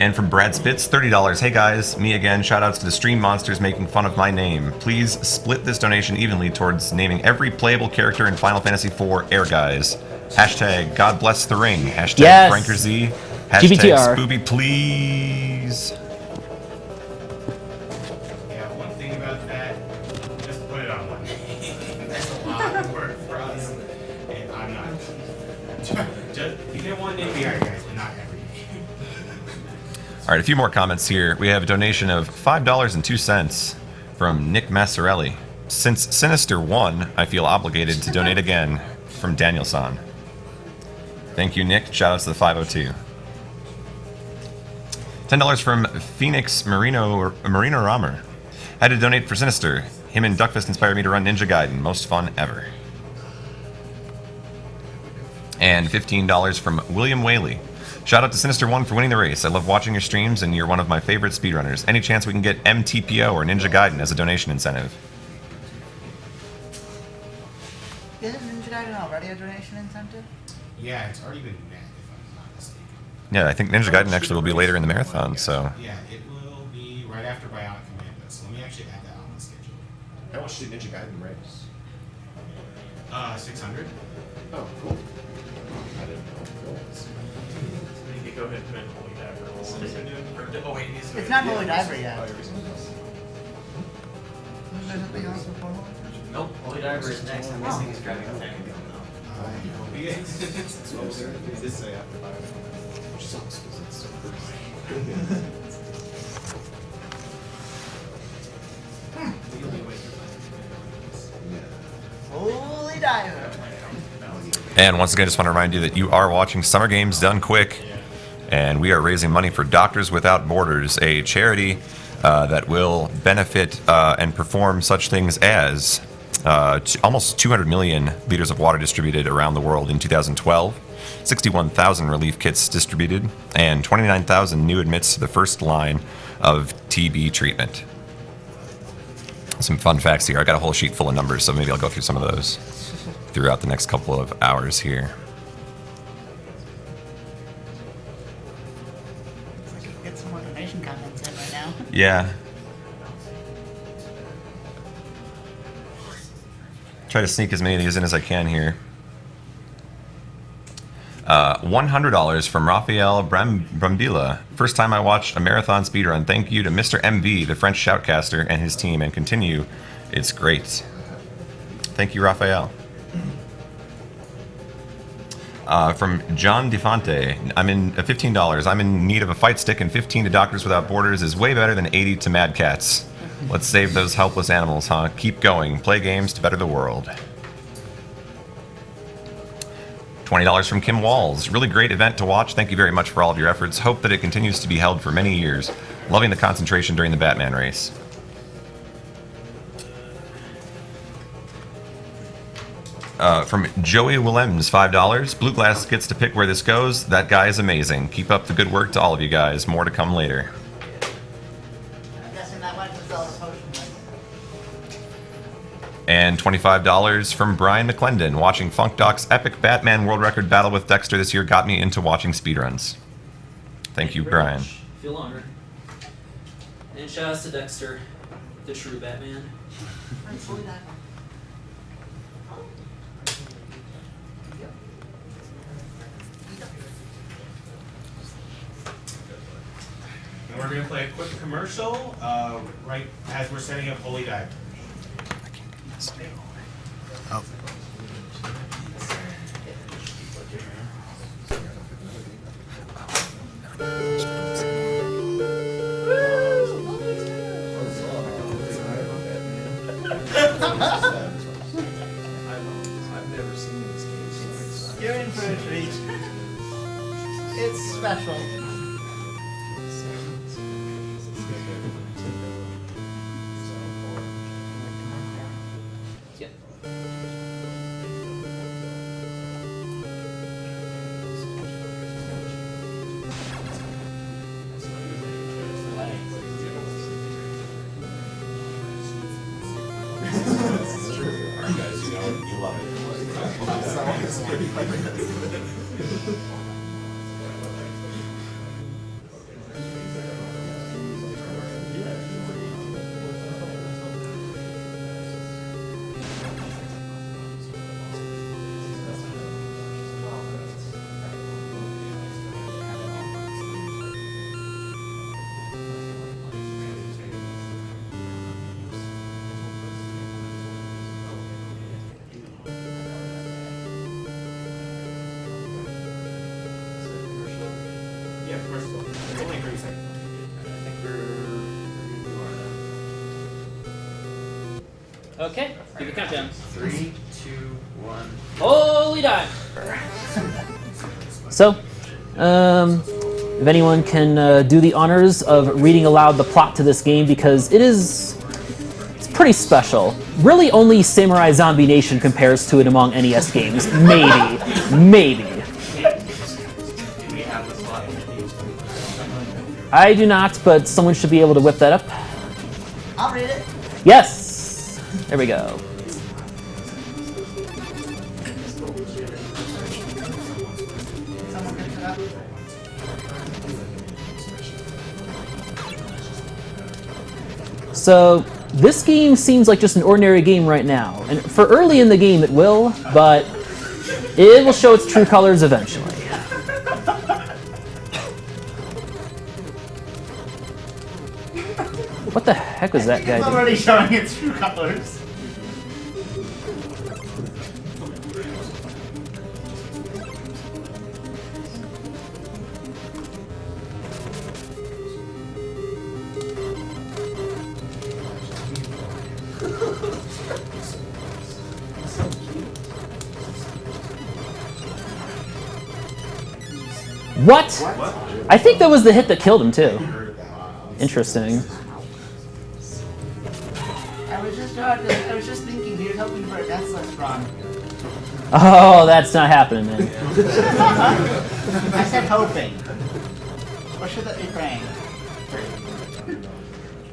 And from Brad Spitz, $30. Hey guys, me again. Shoutouts to the stream monsters making fun of my name. Please split this donation evenly towards naming every playable character in Final Fantasy IV Air Guys. Hashtag God bless the ring. Hashtag Yes. FrankerZ. Hashtag GBTR. Spoopy please. Yeah, one thing about that, just put it on one. That's a lot of work for us. And I'm not. Just, you get one name behind guys, but not every name. All right, a few more comments here. We have a donation of $5.02 from Nick Massarelli. Since Sinister won, I feel obligated to donate again, from Danielson. Thank you, Nick. Shout out to the 502. $10 from Phoenix Marino Rammer. Had to donate for Sinister. Him and Duckfist inspired me to run Ninja Gaiden. Most fun ever. And $15 from William Whaley. Shout out to Sinister 1 for winning the race. I love watching your streams, and you're one of my favorite speedrunners. Any chance we can get MTPO or Ninja Gaiden as a donation incentive? Isn't Ninja Gaiden already a donation incentive? Yeah, it's already been met, if I'm not mistaken. Yeah, I think Ninja Gaiden actually will be later in the marathon, so... Yeah, it will be right after Bionic Commando, so let me actually add that on the schedule. How much did Ninja Gaiden race? 600. Oh, cool. I didn't know. Cool. You could go ahead and put in Holy Diver. Oh wait, it needs to be- It's not Holy Diver Oh, yet. you're using this. There's something else before Holy Diver? Nope, Holy Diver is next. I'm guessing he's grabbing a thing. Oh, sir, it did say after Bionic, which sucks because it's so good. Holy Diver! And once again, I just want to remind you that you are watching Summer Games Done Quick, and we are raising money for Doctors Without Borders, a charity that will benefit and perform such things as almost 200 million liters of water distributed around the world in 2012, 61,000 relief kits distributed, and 29,000 new admits to the first line of TB treatment. Some fun facts here. I got a whole sheet full of numbers, so maybe I'll go through some of those throughout the next couple of hours here. Get some more donation comments in right now. Yeah. Try to sneak as many of these in as I can here. $100 from Raphael Brambila. First time I watched a marathon speedrun. Thank you to Mr. MV, the French shoutcaster, and his team, and continue. It's great. Thank you, Raphael. From John DeFonte. I'm in $15. I'm in need of a fight stick, and 15 to Doctors Without Borders is way better than 80 to Mad Cats. Let's save those helpless animals, huh? Keep going. Play games to better the world. $20 from Kim Walls. Really great event to watch. Thank you very much for all of your efforts. Hope that it continues to be held for many years. Loving the concentration during the Batman race. From Joey Willems, $5. Blue Glass gets to pick where this goes. That guy is amazing. Keep up the good work to all of you guys. More to come later. I'm guessing that went to Zelda Potion. And $25 from Brian McClendon. Watching Funk Doc's epic Batman world record battle with Dexter this year got me into watching speedruns. Thank you, very Brian. much. Feel honored. And shout outs to Dexter, the true Batman. Where's Holy Diver? And we're going to play a quick commercial right as we're setting up Holy Diver. Oh. I've never seen this game. You're in for a treat. It's special. Yep. Alright guys, you know it, you love it. It's only 30 seconds. I think we're. Okay, give the countdown. 3, 2, 1. Holy dive! So, if anyone can do the honors of reading aloud the plot to this game, because it's pretty special. Really, only Samurai Zombie Nation compares to it among NES games. Maybe. I do not, but someone should be able to whip that up. I'll read it. Yes! There we go. Someone picks it up. So, this game seems like just an ordinary game right now. And for early in the game, it will, but it will show its true colors eventually. What the heck was that guy It's doing? already showing its true colors. What? I think that was the hit that killed him, too. Interesting. I was just thinking, he was hoping for a deathless run. Oh, that's not happening, man. I said hoping. Or should that be praying?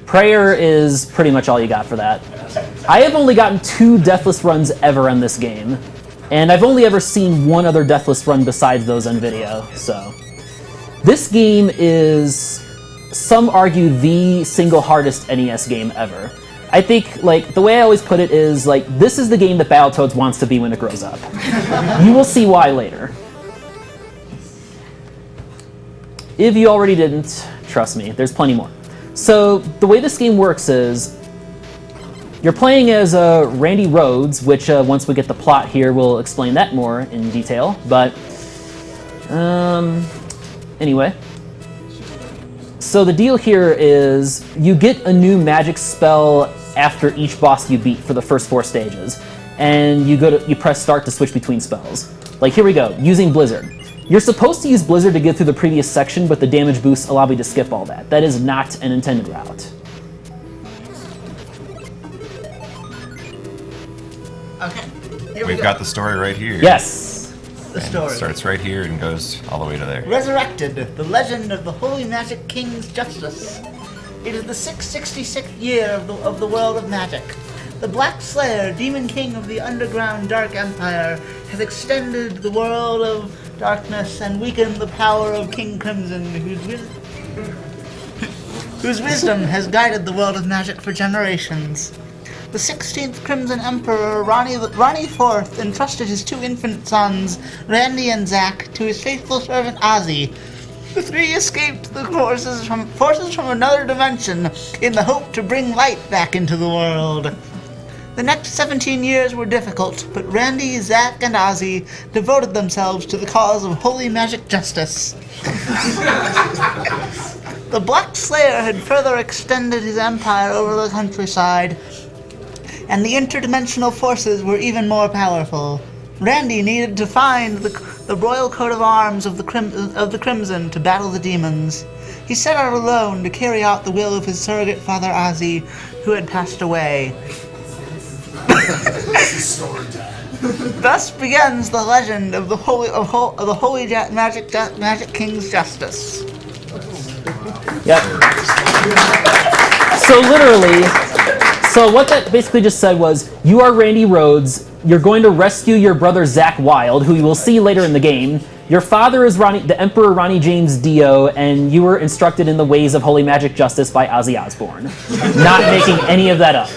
Prayer is pretty much all you got for that. I have only gotten 2 deathless runs ever in this game. And I've only ever seen one other deathless run besides those on video, so. This game is, some argue, the single hardest NES game ever. I think, like, the way I always put it is, like, this is the game that Battletoads wants to be when it grows up. You will see why later. If you already didn't, trust me, there's plenty more. So, the way this game works is, you're playing as Randy Rhodes, which once we get the plot here, we'll explain that more in detail. But, anyway. So the deal here is you get a new magic spell after each boss you beat for the first 4 stages. And you press start to switch between spells. Like, here we go, using Blizzard. You're supposed to use Blizzard to get through the previous section, but the damage boosts allow me to skip all that. That is not an intended route. Okay. Here we We've go. got the story right here. Yes! The And story. it starts right here and goes all the way to there. Resurrected, the legend of the Holy Magic King's Justice. It is the 666th year of the world of magic. The Black Slayer, Demon King of the Underground Dark Empire, has extended the world of darkness and weakened the power of King Crimson, whose wisdom has guided the world of magic for generations. The 16th Crimson Emperor, Ronnie IV, entrusted his 2 infant sons, Randy and Zack, to his faithful servant Ozzy. The 3 escaped the forces from another dimension in the hope to bring light back into the world. The next 17 years were difficult, but Randy, Zack, and Ozzy devoted themselves to the cause of holy magic justice. The Black Slayer had further extended his empire over the countryside, and the interdimensional forces were even more powerful. Randy needed to find the royal coat of arms of the Crimson to battle the demons. He set out alone to carry out the will of his surrogate father Ozzy, who had passed away. Thus begins the legend of the Holy Magic King's Justice. Yep. So literally, so what that basically just said was, you are Randy Rhodes, you're going to rescue your brother Zack Wilde, who you will see later in the game. Your father is the Emperor Ronnie James Dio, and you were instructed in the ways of holy magic justice by Ozzy Osbourne. Not making any of that up.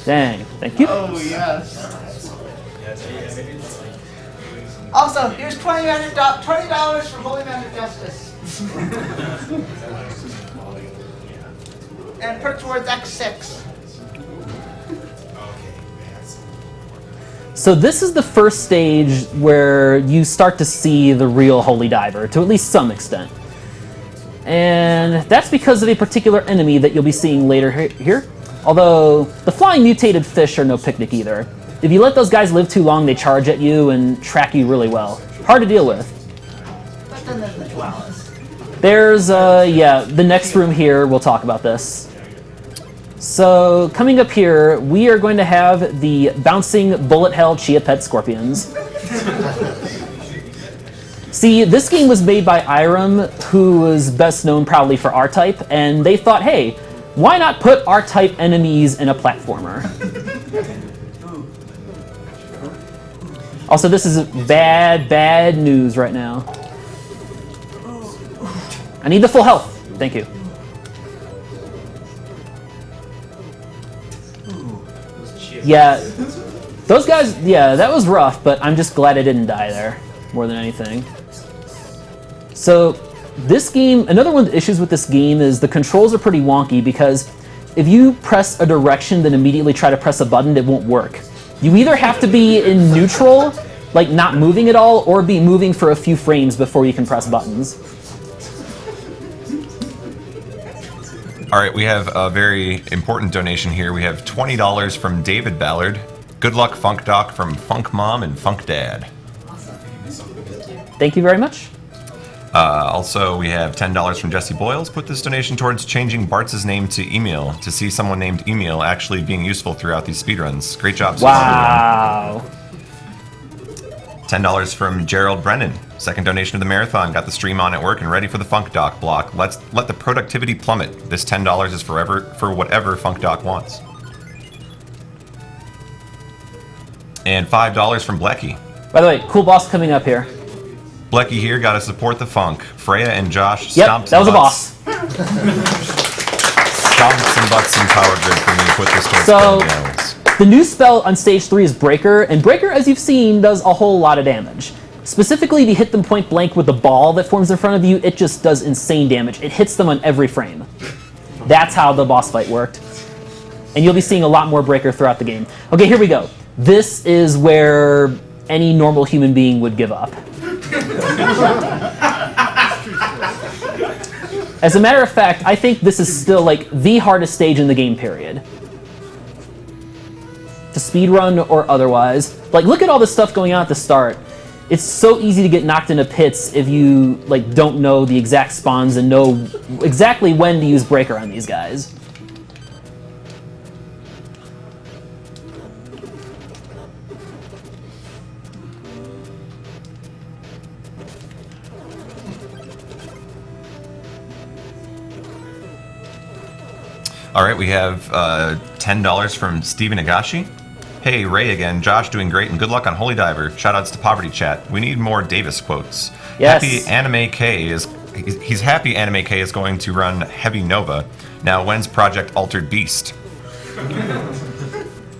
Dang, thank you. Oh, yes. Also, here's $20 for Holy Magic Justice. And put towards X6. So this is the first stage where you start to see the real Holy Diver, to at least some extent. And that's because of a particular enemy that you'll be seeing later here. Although, the flying mutated fish are no picnic either. If you let those guys live too long, they charge at you and track you really well. Hard to deal with. But then there's the koalas. There's, yeah, the next room here, we'll talk about this. So, coming up here, we are going to have the bouncing bullet hell chia pet scorpions. See, this game was made by Irem, who was best known proudly for R-Type, and they thought, hey, why not put R-Type enemies in a platformer? Also, this is bad, bad news right now. I need the full health. Thank you. Yeah, those guys, yeah, that was rough, but I'm just glad I didn't die there, more than anything. So, this game, another one of the issues with this game is the controls are pretty wonky because if you press a direction then immediately try to press a button, it won't work. You either have to be in neutral, like not moving at all, or be moving for a few frames before you can press buttons. All right, we have a very important donation here. We have $20 from David Ballard. Good luck, Funk Doc, from Funk Mom and Funk Dad. Thank you very much. Also, we have $10 from Jesse Boyles. Put this donation towards changing Bart's name to Emil to see someone named Emil actually being useful throughout these speedruns. Great job, so far, Wow. everyone. $10 from Gerald Brennan. Second donation of the marathon. Got the stream on at work and ready for the Funk Doc block. Let the productivity plummet. This $10 is forever for whatever Funk Doc wants. And $5 from Blecky. By the way, cool boss coming up here. Blecky here, gotta support the funk. Freya and Josh Yep, stomped that was some a butts. boss. Stomped some butts in Power Grid for me. Put this towards So, Bells. the new spell on stage 3 is Breaker, and Breaker, as you've seen, does a whole lot of damage. Specifically, if you hit them point blank with the ball that forms in front of you, it just does insane damage. It hits them on every frame. That's how the boss fight worked. And you'll be seeing a lot more Breaker throughout the game. Okay, here we go. This is where any normal human being would give up. As a matter of fact, I think this is still like the hardest stage in the game, period. To speedrun or otherwise. Like, look at all this stuff going on at the start. It's so easy to get knocked into pits if you like don't know the exact spawns and know exactly when to use Breaker on these guys. All right, we have $10 from Steven Agashi. Hey, Ray again. Josh doing great and good luck on Holy Diver. Shoutouts to Poverty Chat. We need more Davis quotes. Yes. Happy Anime K is he's happy Anime K is going to run Heavy Nova. Now, when's Project Altered Beast?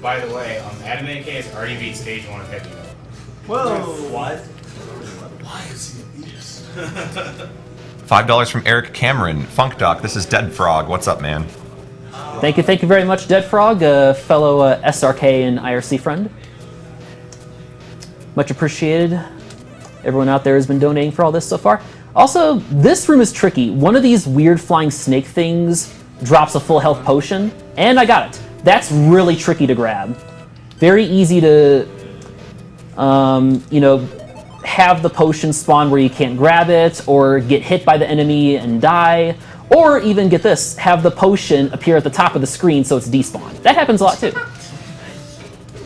By the way, Anime K has already beat stage 1 of Heavy Nova. Whoa! What? Why is he beat us? $5 from Eric Cameron. Funk Doc, this is Dead Frog. What's up, man? Thank you very much, Dead Frog, a fellow SRK and IRC friend. Much appreciated. Everyone out there has been donating for all this so far. Also, this room is tricky. One of these weird flying snake things drops a full health potion, and I got it. That's really tricky to grab. Very easy to, you know, have the potion spawn where you can't grab it, or get hit by the enemy and die. Or even, get this, have the potion appear at the top of the screen so it's despawned. That happens a lot too.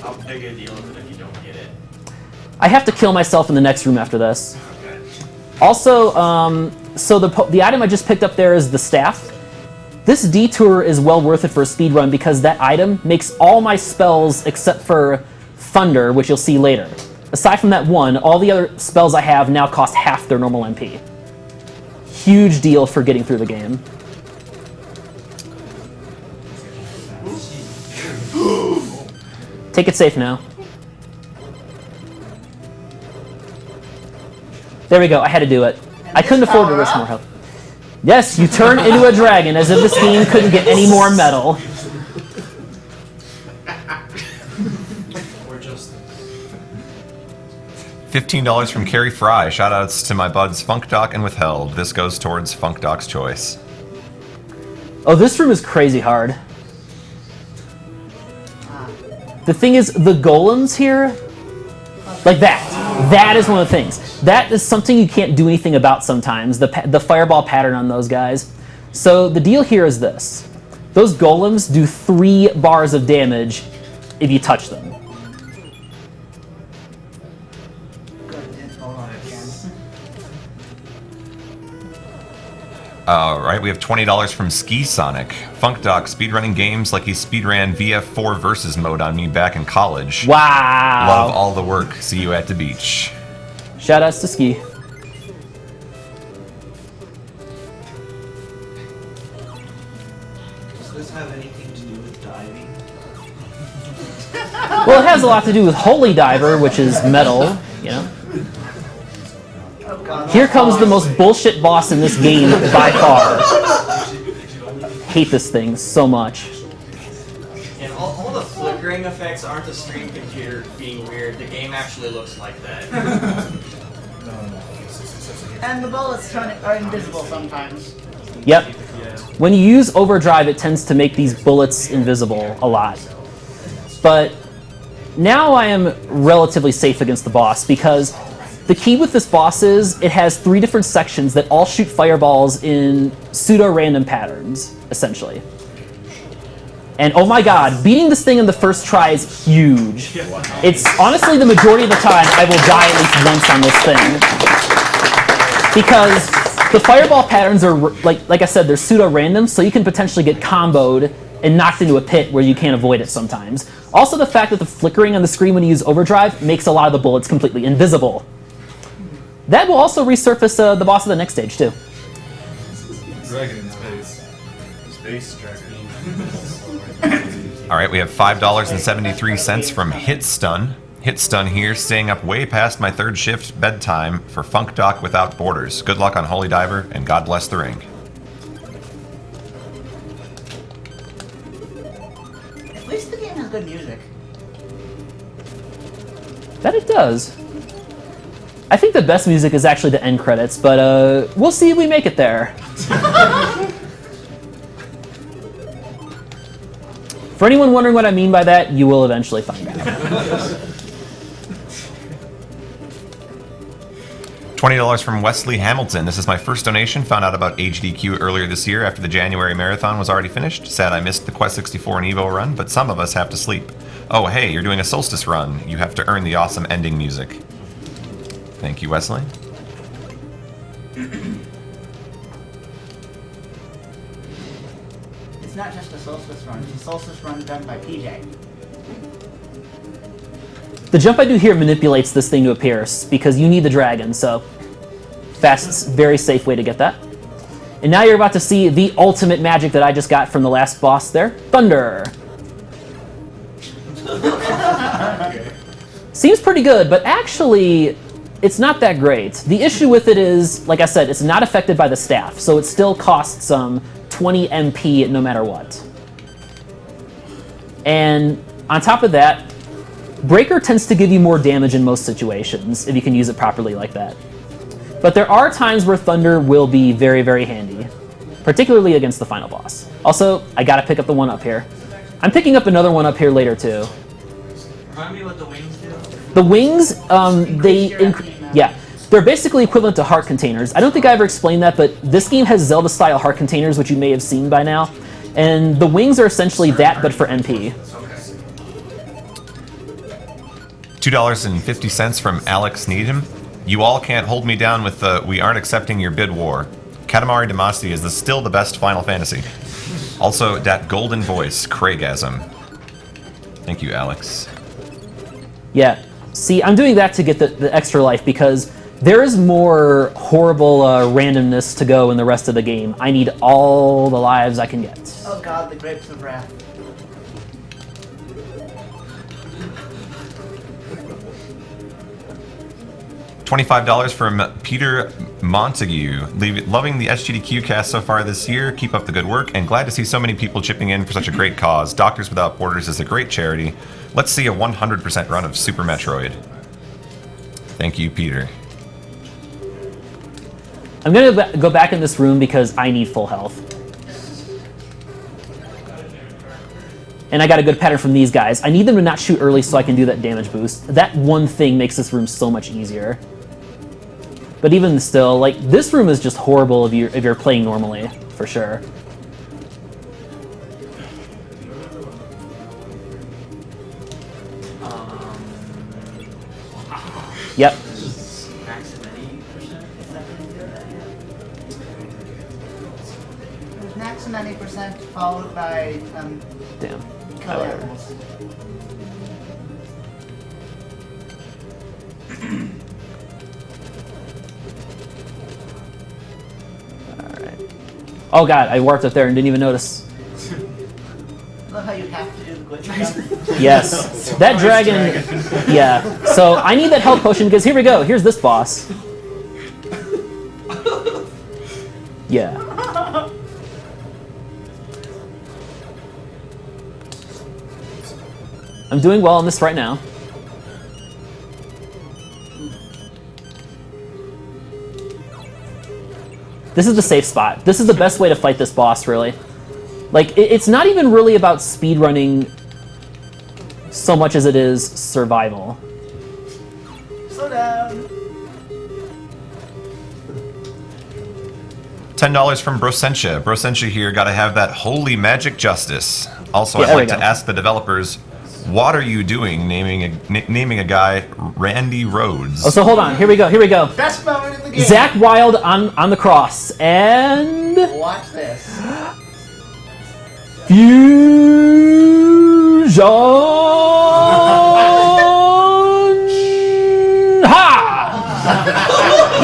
How big a deal is it if you don't get it? I have to kill myself in the next room after this. Also, so the item I just picked up there is the staff. This detour is well worth it for a speedrun because that item makes all my spells except for Thunder, which you'll see later. Aside from that one, all the other spells I have now cost half their normal MP. Huge deal for getting through the game. Take it safe now. There we go, I had to do it. I couldn't afford to risk more health. Yes, you turn into a dragon as if this game couldn't get any more metal. Or just $15 from Carrie Fry. Shoutouts to my buds Funk Doc and Withheld. This goes towards Funk Doc's choice. Oh, this room is crazy hard. The thing is, the golems here, like that is one of the things. That is something you can't do anything about sometimes, the fireball pattern on those guys. So the deal here is this. Those golems do 3 bars of damage if you touch them. Alright, we have $20 from Ski Sonic. Funk Doc speedrunning games like he speedran VF4 versus mode on me back in college. Wow. Love all the work. See you at the beach. Shoutouts to Ski. Does this have anything to do with diving? Well, it has a lot to do with Holy Diver, which is metal, you know. Here comes the most bullshit boss in this game by far. Hate this thing so much. And all the flickering effects aren't the stream computer being weird. The game actually looks like that. And the bullets are invisible sometimes. Yep. When you use overdrive, it tends to make these bullets invisible a lot. But now I am relatively safe against the boss because the key with this boss is it has 3 different sections that all shoot fireballs in pseudo-random patterns, essentially. And oh my god, beating this thing in the first try is huge. It's honestly the majority of the time I will die at least once on this thing. Because the fireball patterns are, like I said, they're pseudo-random, so you can potentially get comboed and knocked into a pit where you can't avoid it sometimes. Also, the fact that the flickering on the screen when you use overdrive makes a lot of the bullets completely invisible. That will also resurface the boss of the next stage, too. Dragon in space. Space dragon. Alright, we have $5.73 from Hit Stun. Hit Stun here, staying up way past my 3rd shift bedtime for Funk Doc Without Borders. Good luck on Holy Diver, and God bless the ring. At least the game has good music. That it does. I think the best music is actually the end credits, but we'll see if we make it there. For anyone wondering what I mean by that, you will eventually find out. $20 from Wesley Hamilton. This is my first donation. Found out about AGDQ earlier this year after the January marathon was already finished. Sad I missed the Quest 64 and Evo run, but some of us have to sleep. Oh, hey, you're doing a Solstice run. You have to earn the awesome ending music. Thank you, Wesley. It's not just a Solstice run, it's a Solstice run done by PJ. The jump I do here manipulates this thing to appear because you need the dragon, so fast's very safe way to get that. And now you're about to see the ultimate magic that I just got from the last boss there, Thunder. Seems pretty good, but actually it's not that great. The issue with it is, like I said, it's not affected by the staff, so it still costs 20 MP no matter what. And on top of that, Breaker tends to give you more damage in most situations if you can use it properly like that. But there are times where Thunder will be very, very handy, particularly against the final boss. Also, I gotta pick up the 1-up here. I'm picking up another 1-up here later too. Remind me what the wings do? The wings, they're basically equivalent to heart containers. I don't think I ever explained that, but this game has Zelda-style heart containers, which you may have seen by now. And the wings are essentially that, but for MP. $2.50 from Alex Needham. You all can't hold me down with the "we aren't accepting your bid" war. Katamari Damacy is still the best Final Fantasy. Also, that golden voice, Craigasm. Thank you, Alex. Yeah. See, I'm doing that to get the extra life because there is more horrible randomness to go in the rest of the game. I need all the lives I can get. Oh god, the grapes of wrath. $25 from Peter Montague. Loving the SGDQ cast so far this year. Keep up the good work, and glad to see so many people chipping in for such a great cause. Doctors Without Borders is a great charity. Let's see a 100% run of Super Metroid. Thank you, Peter. I'm gonna go back in this room because I need full health. And I got a good pattern from these guys. I need them to not shoot early so I can do that damage boost. That one thing makes this room so much easier. But even still, like, this room is just horrible if you're playing normally, for sure. Yep. There's max 90% followed by Damn. kill animals. Alright. Oh god, I warped up there and didn't even notice. I love how you have to do the glitch jump. Yes. That dragon. Yeah. So I need that health potion because here we go. Here's this boss. Yeah. I'm doing well on this right now. This is the safe spot. This is the best way to fight this boss, really. Like, it's not even really about speedrunning so much as it is survival. Slow down. $10 from Brosentia. Brosentia here, gotta have that holy magic justice. Also, Yeah, I'd there we like to go. ask the developers, what are you doing naming a guy Randy Rhodes? Oh, so hold on. Here we go. Here we go. Best moment in the game. Zach Wild on the cross. And... Watch this. Fusion! Ha!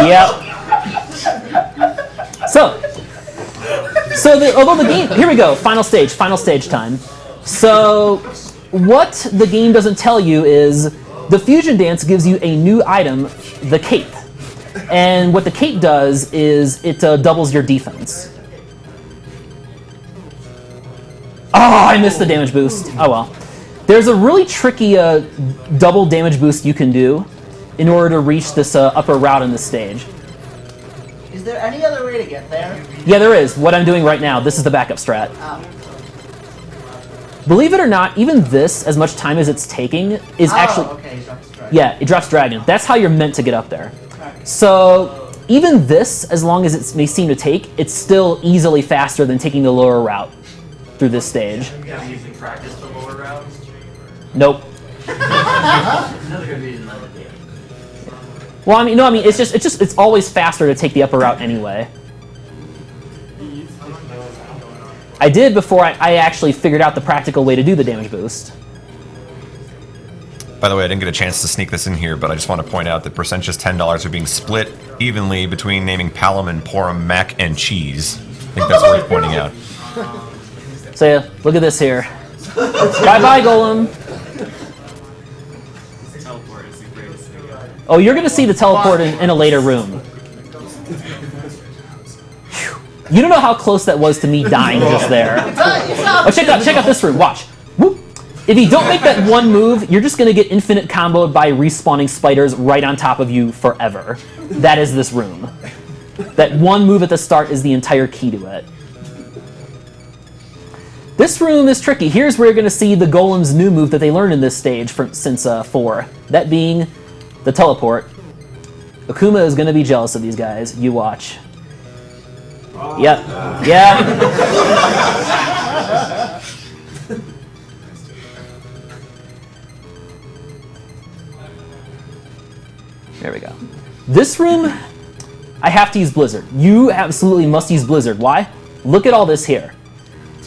Yep. Although the game, here we go, final stage time. So, what the game doesn't tell you is the fusion dance gives you a new item, the cape. And what the cape does is it doubles your defense. Oh, I missed the damage boost. Oh well. There's a really tricky double damage boost you can do in order to reach this upper route in this stage. Is there any other way to get there? Yeah, there is. What I'm doing right now, this is the backup strat. Oh. Believe it or not, even this, as much time as it's taking, is actually... Okay, he drops the dragon. Yeah, it drops dragon. That's how you're meant to get up there. Okay. So, even this, as long as it may seem to take, it's still easily faster than taking the lower route through this stage. You gotta usually practice the lower routes. Nope. Another good reason I would do it. Well, I mean, no, I mean, it's always faster to take the upper route anyway. I did before I actually figured out the practical way to do the damage boost. By the way, I didn't get a chance to sneak this in here, but I just want to point out that Brosentia's $10 are being split evenly between naming Palom and Porum mac and cheese. I think that's worth pointing out. So yeah, look at this here. Bye-bye, Golem. Teleport is the greatest thing ever. Oh, you're gonna see the teleport in a later room. Phew. You don't know how close that was to me dying just there. Oh, check out this room. Watch. Whoop. If you don't make that one move, you're just gonna get infinite comboed by respawning spiders right on top of you forever. That is this room. That one move at the start is the entire key to it. This room is tricky. Here's where you're going to see the Golem's new move that they learned in this stage since 4. That being the teleport. Akuma is going to be jealous of these guys. You watch. Yep. Yeah. There we go. This room, I have to use Blizzard. You absolutely must use Blizzard. Why? Look at all this here.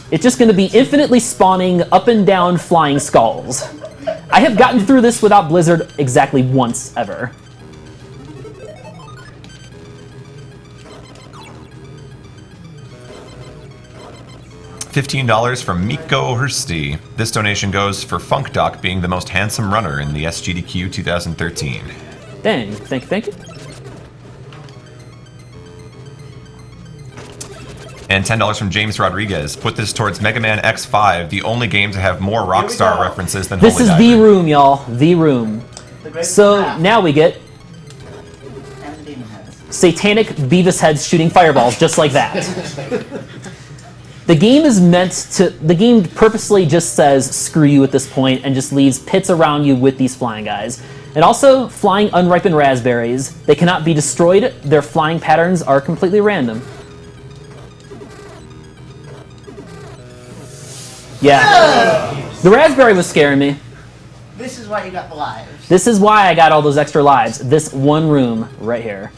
It's just going to be infinitely spawning up and down flying skulls. I have gotten through this without Blizzard exactly once ever. $15 from Miko Hursty. This donation goes for FunkDoc being the most handsome runner in the SGDQ 2013. Dang, thank you. And $10 from James Rodriguez. Put this towards Mega Man X5, the only game to have more Rockstar references than This Holy is Diver. the room, y'all. The room. The great So map. now we get satanic Beavis heads shooting fireballs just like that. The game is meant to. The game purposely just says screw you at this point and just leaves pits around you with these flying guys. And also, flying unripened raspberries. They cannot be destroyed. Their flying patterns are completely random. Yeah. The raspberry was scaring me. This is why you got the lives. This is why I got all those extra lives. This one room right here.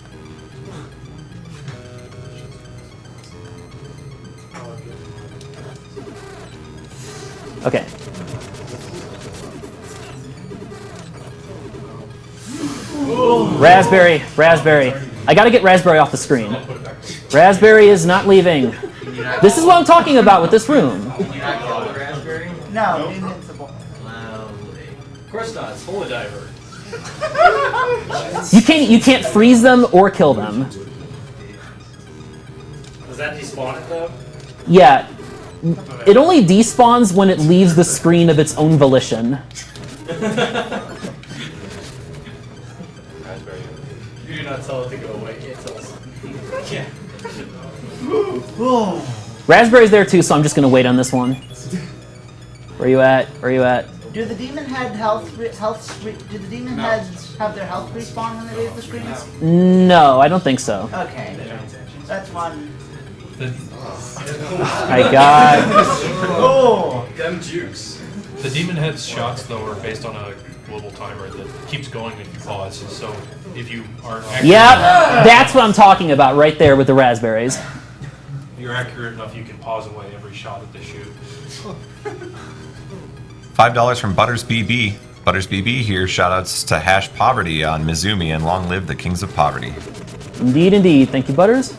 Okay. Raspberry, raspberry. I gotta get raspberry off the screen. Raspberry is not leaving. This is what I'm talking about with this room. Can you not kill the raspberry? No, invincible. Lovely. Of course not. It's Holy Diver. You can't freeze them or kill them. Does that despawn it though? Yeah. It only despawns when it leaves the screen of its own volition. You do not tell it to go away. It tells. Yeah. Raspberry's there too, so I'm just gonna wait on this one. Where you at? Where you at? Do the demon head do the demon heads have their health respawn when they leave the screens? No, I don't think so. Okay. That's one. My God. Oh! Them jukes. The demon head's shots though are based on a global timer that keeps going if you pause. So if you aren't accurate Yep, that's what I'm talking about right there with the raspberries. if you're accurate enough, you can pause away every shot that they shoot. $5 from Butters BB. Butters BB here. Shoutouts to Hash Poverty on Mizumi and long live the Kings of Poverty. Indeed, indeed. Thank you, Butters.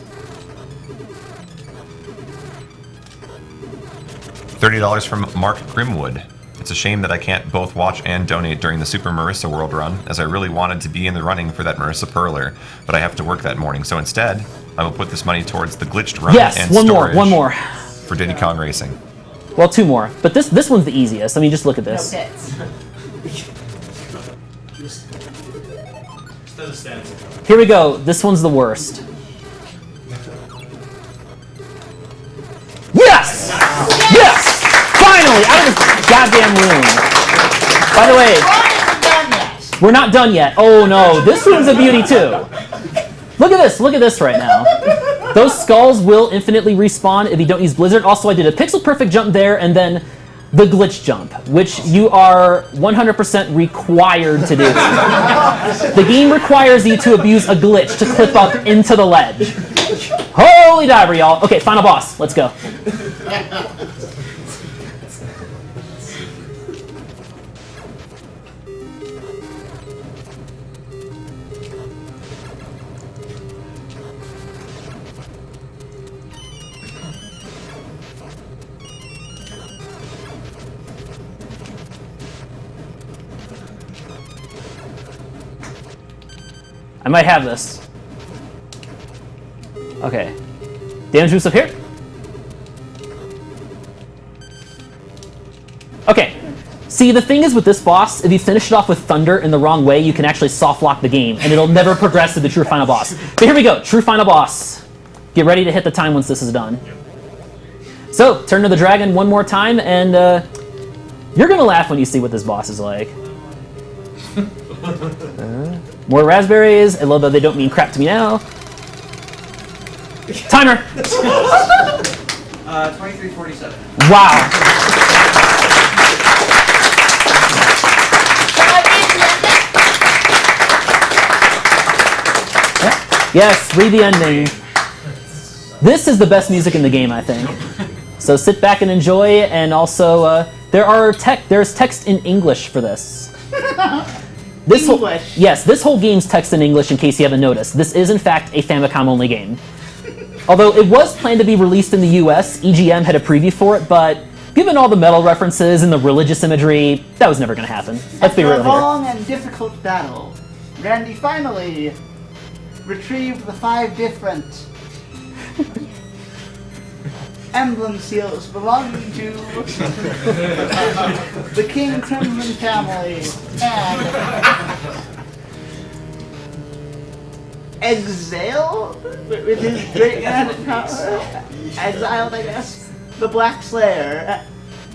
$30 from Mark Grimwood. It's a shame that I can't both watch and donate during the Super Marissa World run, as I really wanted to be in the running for that Marissa Perler, but I have to work that morning. So instead, I will put this money towards the glitched run Yes, and one storage more. for Diddy Kong Racing. Well, two more. But this one's the easiest. I mean, just look at this. No pits. Instead of standing. Here we go. This one's the worst. Yes! Yes! Finally, out of this goddamn room. By the way, we're not done yet. Oh no, this room's a beauty too. Look at this right now. Those skulls will infinitely respawn if you don't use Blizzard. Also, I did a pixel perfect jump there and then the glitch jump, which you are 100% required to do. The game requires you to abuse a glitch to clip up into the ledge. Holy diver, y'all. Okay, final boss. Let's go. I might have this. Okay. Damage boost up here. Okay. See, the thing is with this boss, if you finish it off with Thunder in the wrong way, you can actually soft lock the game, and it'll never progress to the true final boss. But here we go, true final boss. Get ready to hit the time once this is done. So, turn to the dragon one more time, and you're gonna laugh when you see what this boss is like. More raspberries, and although they don't mean crap to me now. Timer! 2347. Wow. Yes, read the ending. This is the best music in the game, I think. So sit back and enjoy, and also there's text in English for this. This English. Yes, this whole game's text in English in case you haven't noticed. This is in fact a Famicom-only game. Although it was planned to be released in the US, EGM had a preview for it, but given all the metal references and the religious imagery, that was never going to happen. Let's be After real a here. long and difficult battle, Randy finally retrieved the 5 different emblem seals belonging to the King Crimson family and Exile, with his great power, exiled, I guess, the Black Slayer,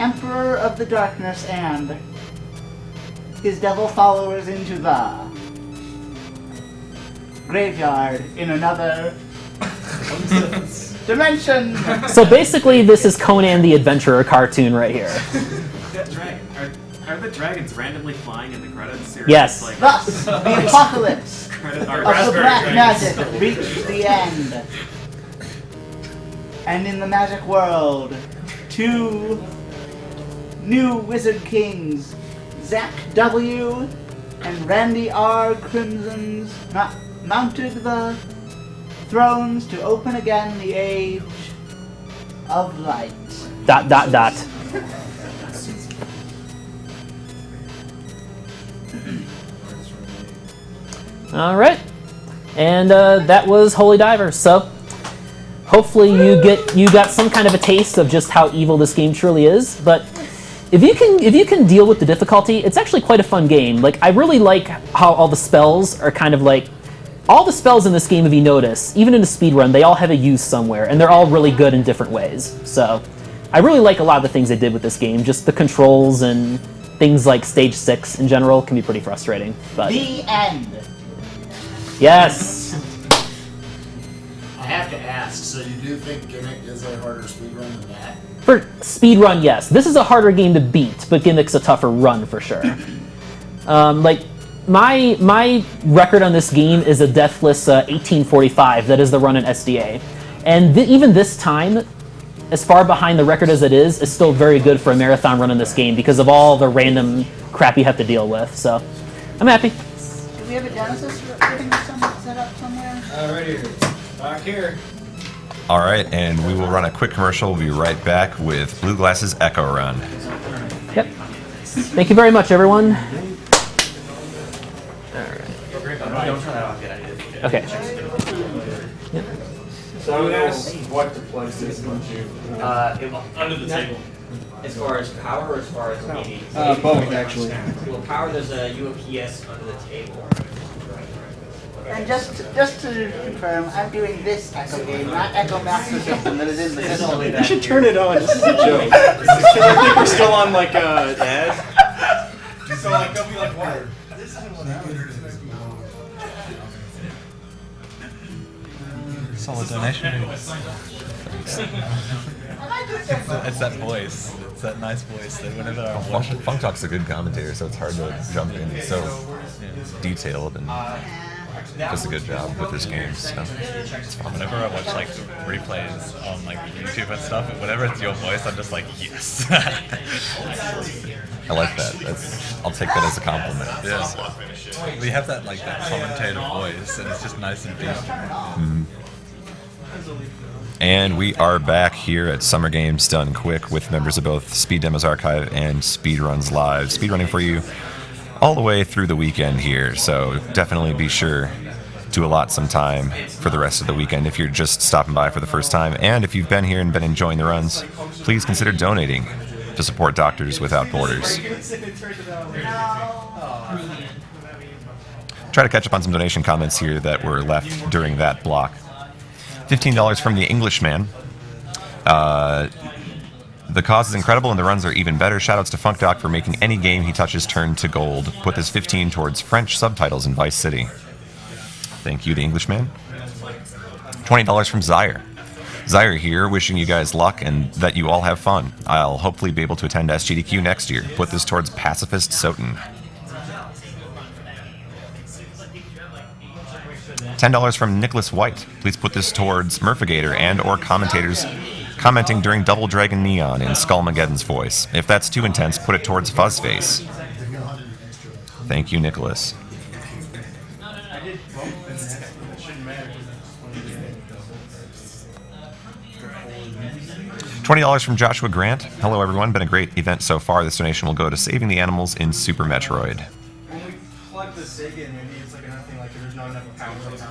Emperor of the Darkness, and his devil followers into the graveyard in another dimension. So basically, this is Conan the Adventurer cartoon right here. Are the dragons randomly flying in the credits? Or Yes. Like, Thus, the apocalypse credit, of the raspberry black dragons. magic reached the end. And in the magic world, 2 new wizard kings, Zach W. and Randy R. Crimson's mounted the thrones to open again the age of light. ... All right, and that was Holy Divers. So hopefully you got some kind of a taste of just how evil this game truly is. But if you can deal with the difficulty, it's actually quite a fun game. Like, I really like how all the spells are kind of like, all the spells in this game, if you notice, even in a speedrun, they all have a use somewhere, and they're all really good in different ways. So I really like a lot of the things they did with this game. Just the controls and things like stage 6 in general can be pretty frustrating. But The end. yes. I have to ask, so you do think Gimmick is a harder speedrun than that? For speedrun, yes. This is a harder game to beat, but Gimmick's a tougher run for sure. Like, my record on this game is a deathless 1845. That is the run in SDA. And even this time, as far behind the record as it is still very good for a marathon run in this game because of all the random crap you have to deal with. So, I'm happy. Do we have a Genesis thing set up somewhere? Right here. Back here. All right, and we will run a quick commercial. We'll be right back with Blue Glass's Echo Run. Yep. Thank you very much, everyone. Don't turn that off yet. I did. Okay. So I asked what to place this into. Under the table. As far as power or as far as meaning? Both, actually. Well, power, there's a UPS under the table. And just to confirm, I'm doing this Echo game, not Echo Master System that is in the system. You should turn it on. This is a joke. Because I think we're still on like ad. So like they'll be like, what? Solid donation. It's that voice. It's that nice voice that whenever I watch it. Funk Talk's a good commentator, so it's hard to jump in. He's so detailed and does a good job with his games. So. It's fun. Whenever I watch like replays on like YouTube and stuff, whenever it's your voice, I'm just like, yes. I like that. I'll take that as a compliment. Yeah. We have that like that commentator voice, and it's just nice and deep. Mm-hmm. And we are back here at Summer Games Done Quick with members of both Speed Demos Archive and Speedruns Live. Speedrunning for you all the way through the weekend here, so definitely be sure to allot some time for the rest of the weekend if you're just stopping by for the first time. And if you've been here and been enjoying the runs, please consider donating to support Doctors Without Borders. Try to catch up on some donation comments here that were left during that block. $15 from the Englishman. The cause is incredible and the runs are even better. Shoutouts to Funk Doc for making any game he touches turn to gold. Put this 15 towards French subtitles in Vice City. Thank you, the Englishman. $20 from Zaire. Zaire here, wishing you guys luck and that you all have fun. I'll hopefully be able to attend SGDQ next year. Put this towards Pacifist Soten. $10 from Nicholas White. Please put this towards Murphigator and or commentators commenting during Double Dragon Neon in Skullmageddon's voice. If that's too intense, put it towards Fuzzface. Thank you, Nicholas. $20 from Joshua Grant. Hello, everyone. Been a great event so far. This donation will go to saving the animals in Super Metroid. When we plug the SIG in, maybe it's like another thing, like there's not enough power for everything.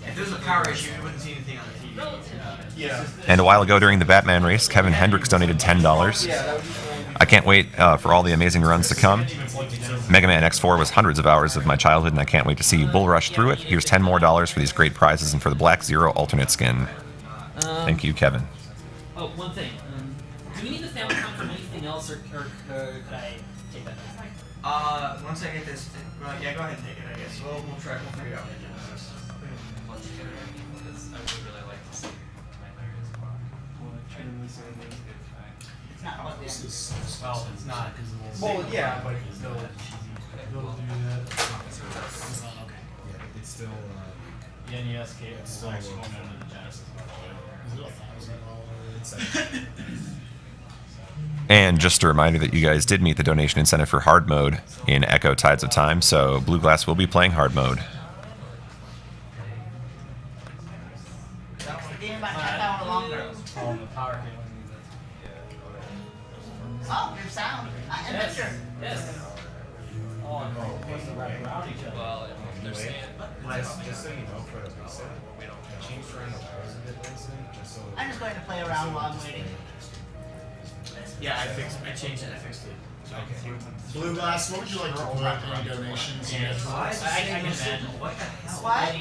If there's a power issue, you wouldn't see anything on the TV. Yeah. And a while ago during the Batman race, Kevin Hendricks donated $10. I can't wait for all the amazing runs to come. Mega Man X4 was hundreds of hours of my childhood, and I can't wait to see you bull rush through it. Here's $10 more for these great prizes and for the Black Zero alternate skin. Thank you, Kevin. Oh, one thing. Do we need the family count from anything else, or could I take that? Once I get this, well, yeah, go ahead and take it, I guess. We'll try, we'll figure it out. It's not what This is Well, it's not. Well, yeah, but Still, It'll do that. It's still. the NES cable is actually going into the Genesis, by the way. And just a reminder that you guys did meet the donation incentive for hard mode in Echo Tides of Time, so Blue Glass will be playing hard mode. That was the game about half hour longer. On the power cable. Oh, good sound. Adventure. Yes. Oh, and what's the wrap around each other? Well, Just so you know, for the reset, I changed around the wires a bit recently, just so. I'm just going to play around while I'm waiting. yeah, I changed it, I fixed it. Okay. Blue Glass, what would you like to put any donations you get? I can imagine. What the hell? What?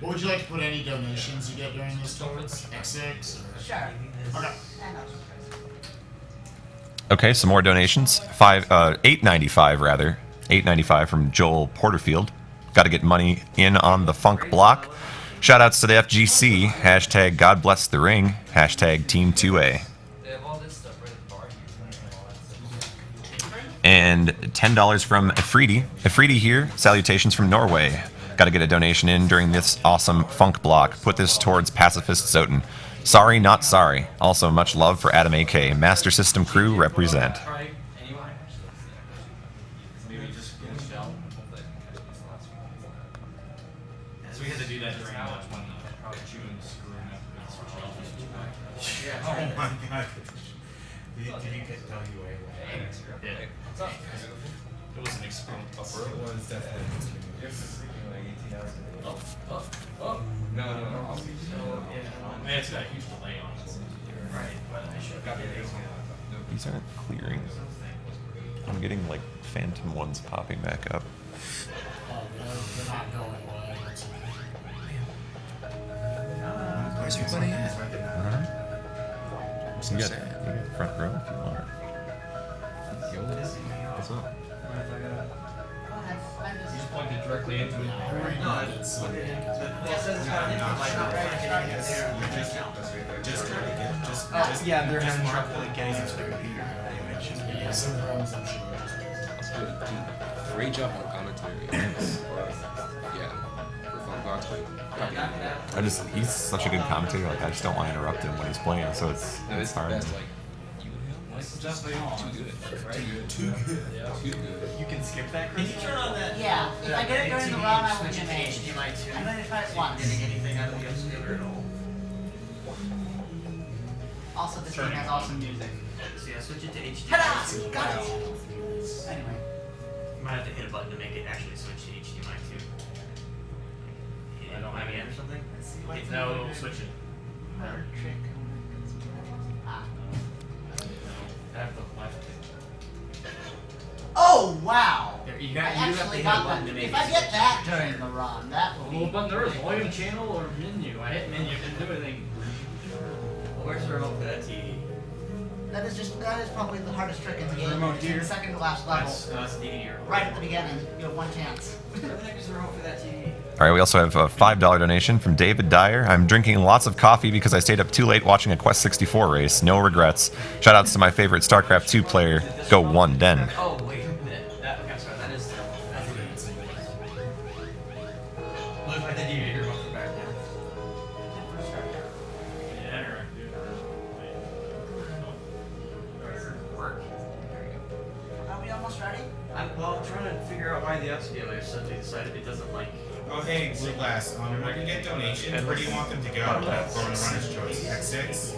What would you like to put any donations you get during this towards? X6 or? Sure. Okay. I know. Okay, some more donations. $8.95 rather. $8.95 from Joel Porterfield. Got to get money in on the funk block. Shoutouts to the FGC. Hashtag God bless the ring. Hashtag Team 2A. And $10 from Afridi. Afridi here. Salutations from Norway. Got to get a donation in during this awesome funk block. Put this towards Pacifist Zoten. Sorry, not sorry. Also, much love for Adam AK. Master System crew represent. So we had to do that during when June's screwing up. Oh my god. Did you get WA? Yeah. It was an experience. It was definitely. No. Man, it's got a huge delay on it. Right, but I should have got it. These aren't clearing. I'm getting like phantom ones popping back up. Oh, they're not going away. Where's everybody at? You got front row if you want. What's up? You just plugged it directly into it. Just trying to get. Yeah, they're having trouble getting into the computer. Yeah, some rooms I'm sure. Great job on commentary. Yeah. For Fun Box, He's such a good commentator. Like I just don't want to interrupt him when he's playing, so it's hard. Best, like, you and him, like, Definitely on. too good. Too good. Too good. You can skip that, Chris? Can you turn on that? Yeah, if I get it during the run, I will switch get it to paid. HDMI 2. I'm going to try it once. Getting anything out of the upscaler at all. Also, this game has awesome music. So yeah, switch it to HDMI. Ta-da! 2. Got it! Anyway. You might have to hit a button to make it actually switch to HDMI 2. Hit it again or something? No, it'll switch it. Another trick. Ah. I have the left. Oh, wow! There, you I got, you have to actually hit a got button that. to make If it I get switch. that during the run, that will Little be... button there is volume channel or menu. I hit menu, didn't do anything. Where's the remote for that TV? That is probably the hardest trick in the game. Remote It's in here? the second to last level. That's DVD or Right at the beginning, you have one chance. Where the heck is the remote for that TV? All right, we also have a $5 donation from David Dyer. I'm drinking lots of coffee because I stayed up too late watching a Quest 64 race. No regrets. Shoutouts to my favorite StarCraft 2 player. Go one Den. Oh, wait a minute. Okay, I'm sorry, that is the remote. Look like the DVD remote for back there. Yeah, Work. Are we almost ready? I'm trying to figure out why the upscaler suddenly decided it doesn't like. Oh, hey, Blue Glass. When you get donations, where do you want them to go? Go to runner's choice. X6?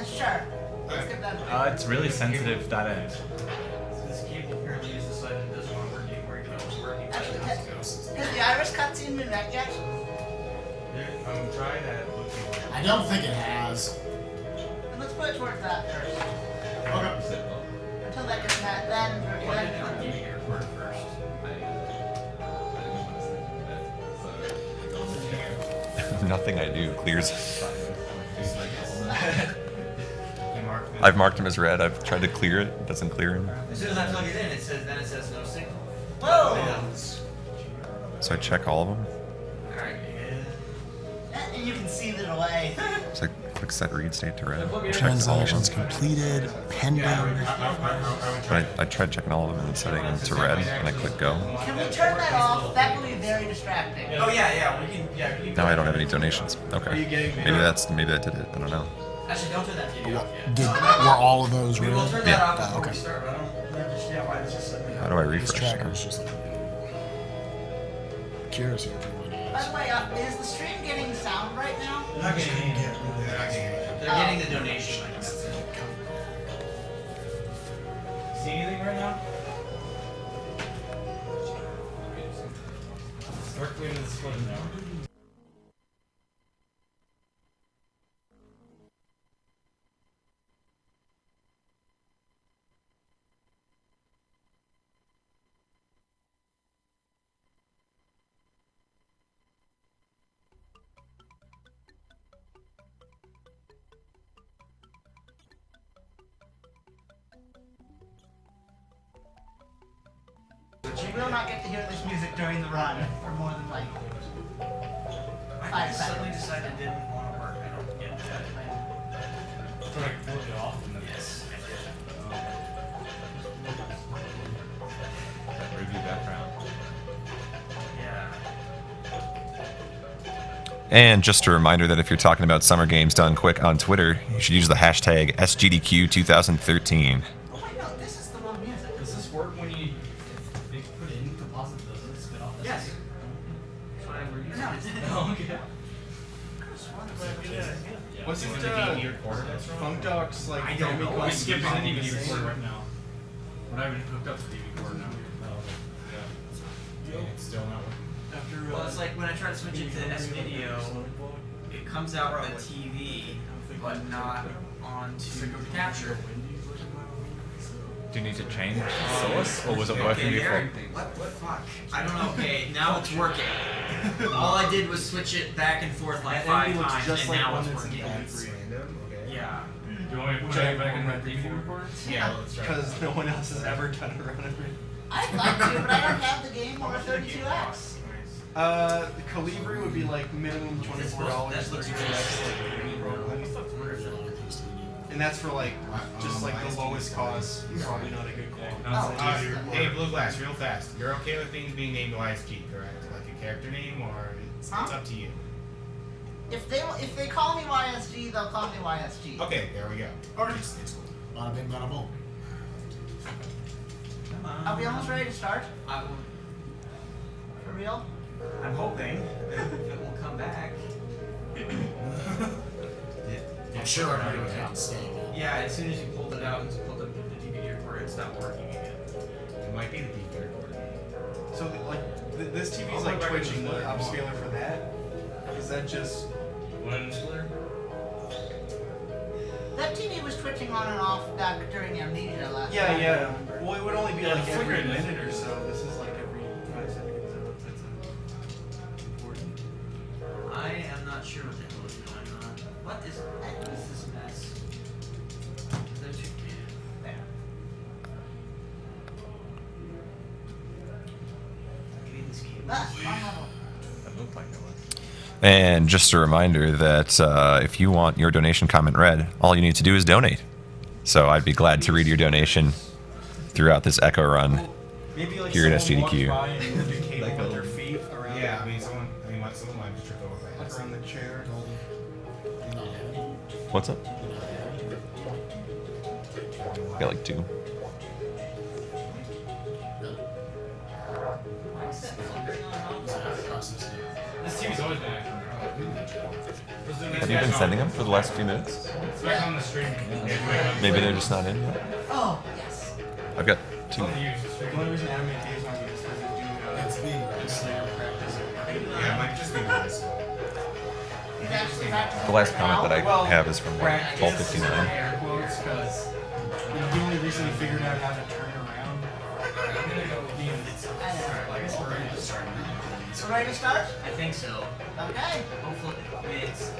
Sure. Let's get that. It's really sensitive, that end. This cable apparently has decided it doesn't want to work. It's working. Actually, has the Iris cutscene been back yet? Try that. I don't think it has. Then let's put it towards that first. Okay. Until something like a snap then. Nothing I do clears. I've marked him as red. I've tried to clear it. It doesn't clear him. As soon as I plug it in, it says no signal. Whoa! So I check all of them. Alright. And you can see the delay. So I click set read state to red. Transactions completed, pending. I tried checking all of them and setting them to red, and I click go. Can we turn that off? That will be very distracting. Oh yeah, we can. Yeah, Now I don't have any donations. Okay. Maybe that did it. I don't know. Actually, don't turn that TV off yet. Were all of those We will red? turn that off before okay. we start, but I don't understand why this is suddenly. How do I This refresh? tracker is just like curious if you want to. By the way, is the stream getting sound right now? They're not getting it. They're getting the donation. Like, that's it. See anything right now? Start clearing the split now. We will not get to hear this music during the run for more than like I 5 suddenly seconds. decided it didn't want to work. I don't get that. So I can pull it off and then Yes. Review background. Yeah. And just a reminder that if you're talking about Summer Games Done Quick on Twitter, you should use the hashtag SGDQ 2013. Oh wait, no, this is the wrong music. does this work when you they put it in deposit the spin off? Yes. That's why we're using No, it. Oh, okay. What's When it, the DVD recorder that's wrong? Funk Doc's like I don't know. Famicom We're skipping the song DVD the recorder same? right now. We're not even hooked up to the DVD recorder now. Yeah, it's still not working. Well, it's like when I try to switch it to SGDQ, it comes out on the TV, but not onto the capture. Do you need to change the source, or was it working Okay, before? Eric, what the fuck? I don't know. Okay, now it's working. All I did was switch it back and forth like 5 times, and now it's working. Yeah. Do you want me to put it back in the DVD recorder? Yeah, because no one else has ever done a run of it. I'd like to, but I don't have the game or a 32X. The Calibri would be like minimum $24, That looks 32X, like Brooklyn. And that's for like just like the lowest cost, probably not a good quality. Hey, Blue Glass, real fast. You're okay with things being named YSG, correct? Like a character name, or it's up to you? If they call me YSG, they'll call me YSG. Okay, there we go. It's cool. Bada bing, bada boom. Are we almost ready to start? I will, For real? I'm hoping that it will come back. I'm sure everybody would have to stay. Yeah, as soon as you pulled it out and pulled the DVD recorder, it stopped working again. It might be the DVD recorder. So like this TV's like twitching the upscaler for that. Is that just One splitter? That TV was twitching on and off back during Amnesia last yeah, time. yeah. Well, it would only be Yeah, like the every flicker is- minute or so. This is like every 5 seconds. So that's important. I am not sure what the hell is going on. What is this mess? There's your there. Maybe this cable. It looked like it was. And just a reminder that if you want your donation comment read, all you need to do is donate. So I'd be glad to read your donation throughout this Echo run Maybe like here at someone walks SGDQ. by and moves your cable with their feet around. Yeah, I mean, someone might just trip over by Like around the chair. What's up? I got like 2. This TV's always been acting. Have you been sending them for the last few minutes? It's back on the stream. Maybe they're just not in yet. Oh, yes. I've got 2. The only reason anime days on is because they do It's being practice. Yeah, it might just be nice. He's actually back to The last comment that I Well, have is from practice 12:59. air quotes, 'cause the only recently figured out how to turn around. Ready to start? I think so. Okay. Hopefully, it's.